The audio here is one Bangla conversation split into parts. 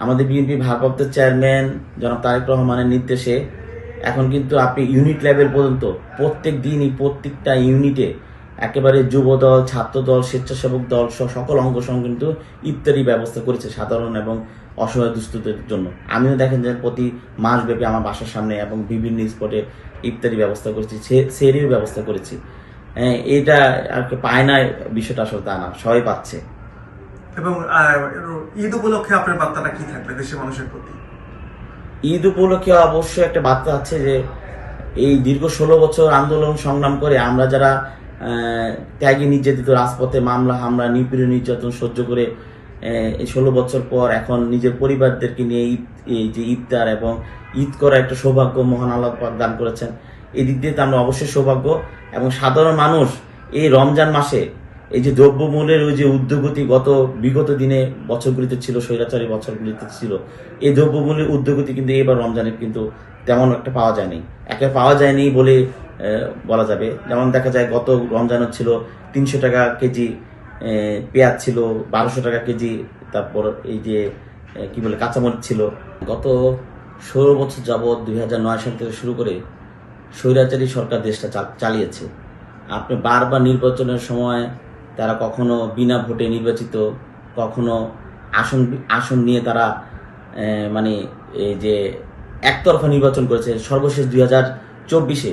আমাদের বিএনপি ভারপ্রাপ্ত চেয়ারম্যান জনাব তারেক রহমানের নির্দেশে এখন কিন্তু আপনি ইউনিট লেভেল পর্যন্ত প্রত্যেক দিনই প্রত্যেকটা ইউনিটে একেবারে যুবদল, ছাত্রদল, স্বেচ্ছাসেবক দল সহ সকল অঙ্গ কিন্তু ইফতারি ব্যবস্থা করেছে সাধারণ এবং অসহায় দুস্থদের জন্য। আমিও দেখেন যে প্রতি মাসব্যাপী আমার বাসার সামনে এবং বিভিন্ন স্পটে ইফতারি ব্যবস্থা করেছি, সেরির ব্যবস্থা করেছি। এটা আর কি পায় না, বিষয়টা আসলে তা না, সবাই পাচ্ছে। এবং ঈদ উপলক্ষে আপনার বার্তাটা কি থাকবে দেশের মানুষের প্রতি? ঈদ উপলক্ষে অবশ্যই একটা বার্তা আছে যে এই দীর্ঘ 16 বছর আন্দোলন সংগ্রাম করে আমরা যারা ত্যাগী নির্যাতিত, রাজপথে মামলা হামলা নিপীড়ন নির্যাতন সহ্য করে এই 16 বছর পর এখন নিজের পরিবারদেরকে নিয়ে এই যে ইফতার এবং ঈদ করা একটা সৌভাগ্য মহান আল্লাহ পাক দান করেছেন। এই দিক দিয়ে তো আমরা অবশ্যই সৌভাগ্য। এবং সাধারণ মানুষ এই রমজান মাসে এই যে দ্রব্যমূল্যের ওই যে ঊর্ধ্বগতি বিগত দিনে বছরগুলিতে ছিল, স্বৈরাচারী বছরগুলিতে ছিল, এই দ্রব্যমূল্যের ঊর্ধ্বগতি কিন্তু এবার রমজানে কিন্তু তেমন একটা পাওয়া যায়নি, পাওয়া যায়নি বলে বলা যাবে। যেমন দেখা যায় গত রমজানও ছিল 300 টাকা কেজি পেঁয়াজ ছিল, 1200 টাকা কেজি, তারপর এই যে কি বলে কাঁচামরিচ ছিল। গত 16 বছর যাবৎ 2009 সাল থেকে শুরু করে স্বৈরাচারী সরকার দেশটা চালিয়েছে। আপনি বারবার নির্বাচনের সময় তারা কখনো বিনা ভোটে নির্বাচিত, কখনো আসন নিয়ে তারা মানে এই যে একতরফা নির্বাচন করেছে। সর্বশেষ 2024-এ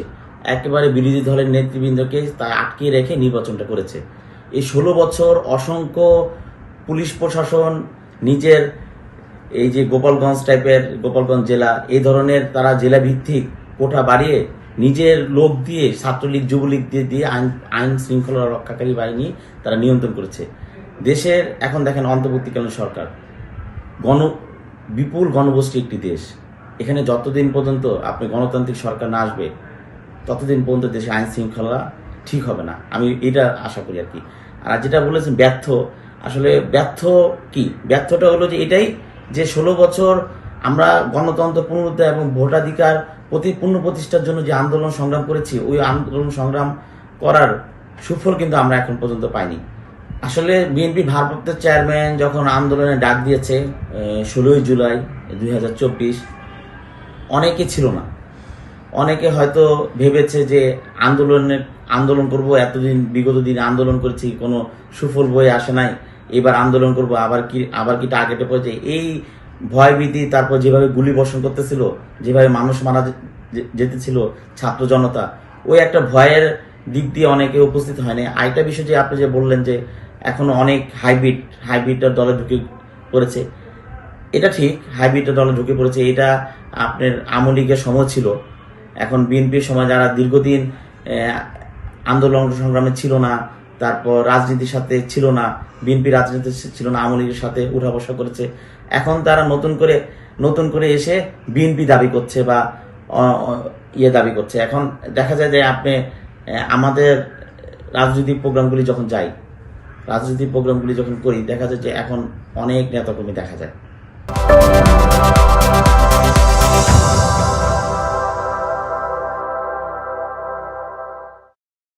একেবারে বিরোধী দলের নেতৃবৃন্দকে তা আটকে রেখে নির্বাচনটা করেছে। এই 16 বছর অসংখ্য পুলিশ প্রশাসন নিজের এই যে গোপালগঞ্জ জেলা, এই ধরনের তারা জেলা ভিত্তিক কোঠা বাড়িয়ে নিজের লোক দিয়ে, ছাত্রলীগ যুবলীগ দিয়ে আইন শৃঙ্খলা রক্ষাকারী বাহিনী তারা নিয়ন্ত্রণ করেছে দেশের। এখন দেখেন অন্তর্বর্তীকালীন সরকার বিপুল গণগোষ্ঠী একটি দেশ। এখানে যতদিন পর্যন্ত আপনি গণতান্ত্রিক সরকার না আসবে ততদিন পর্যন্ত দেশে আইন শৃঙ্খলা ঠিক হবে না, আমি এটা আশা করি আর কি। আর যেটা বলেছেন ব্যর্থ, আসলে ব্যর্থ কি? ব্যর্থটা হলো যে এটাই যে 16 বছর আমরা গণতন্ত্র পুনরুদ্ধার এবং ভোটাধিকার পূর্ণ প্রতিষ্ঠার জন্য যে আন্দোলন সংগ্রাম করেছি, ওই আন্দোলন সংগ্রাম করার সুফল কিন্তু আমরা এখন পর্যন্ত পাইনি। আসলে বিএনপি ভারপ্রাপ্ত চেয়ারম্যান যখন আন্দোলনে ডাক দিয়েছে 16 জুলাই 2024, অনেকে ছিল না, অনেকে হয়তো ভেবেছে যে আন্দোলন করব, এতদিন বিগত দিন আন্দোলন করেছি, কোনো সুফল বয়ে আসে নাই, এবার আন্দোলন করব আবার কি টার্গেটে পড়েছে। এই ভয়ভীতি, তারপর যেভাবে গুলি বর্ষণ করতেছিল, যেভাবে মানুষ মারা যেতেছিল ছাত্র জনতা, ওই একটা ভয়ের দিক দিয়ে অনেকে উপস্থিত হয়নি। আরেকটা বিষয় যে আপনি যে বললেন যে এখনো অনেক হাইব্রিডের দলে ঢুকে পড়েছে, এটা ঠিক, হাইব্রিডের দলে ঢুকে পড়েছে। এটা আপনার আওয়ামী লীগের সময় ছিল, এখন বিএনপির সময় যারা দীর্ঘদিন আন্দোলন সংগ্রামে ছিল না, তারপর রাজনীতির সাথে ছিল না, বিএনপি রাজনীতি ছিল না, আওয়ামী লীগের সাথে উঠা বসা করেছে, এখন তারা নতুন করে এসে বিএনপি দাবি করছে বা দাবি করছে। এখন দেখা যায় যে আপনি আমাদের রাজনৈতিক প্রোগ্রামগুলি যখন করি, দেখা যায় যে এখন অনেক নেতাকর্মী দেখা যায়।